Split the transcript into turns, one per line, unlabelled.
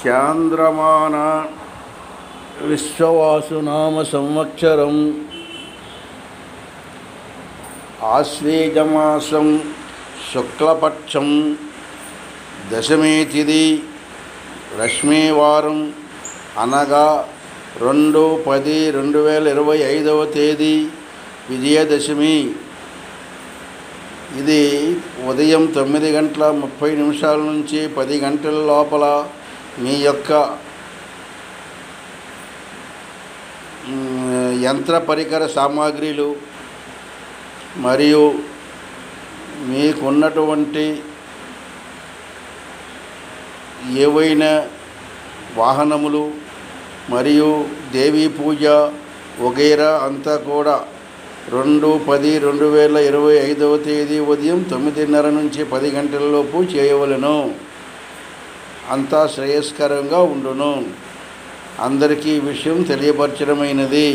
చాంద్రమాన విశ్వవాసునామ సంవత్సరం ఆశ్వేజమాసం శుక్లపక్షం దశమి తిథి రశ్మివారం అనగా 2/10/2025 తేదీ విజయదశమి. ఇది ఉదయం 9:30 నుంచి 10 గంటల లోపల మీ యొక్క యంత్ర పరికర సామాగ్రిలు మరియు మీకున్నటువంటి ఏవైనా వాహనములు మరియు దేవీ పూజ వగైరా అంతా కూడా 2/10/2025 తేదీ ఉదయం 9:30 నుంచి 10 గంటలలోపు చేయవలెను. అంతా శ్రేయస్కరంగా ఉండును. అందరికీ ఈ విషయం తెలియపరచడమైనది.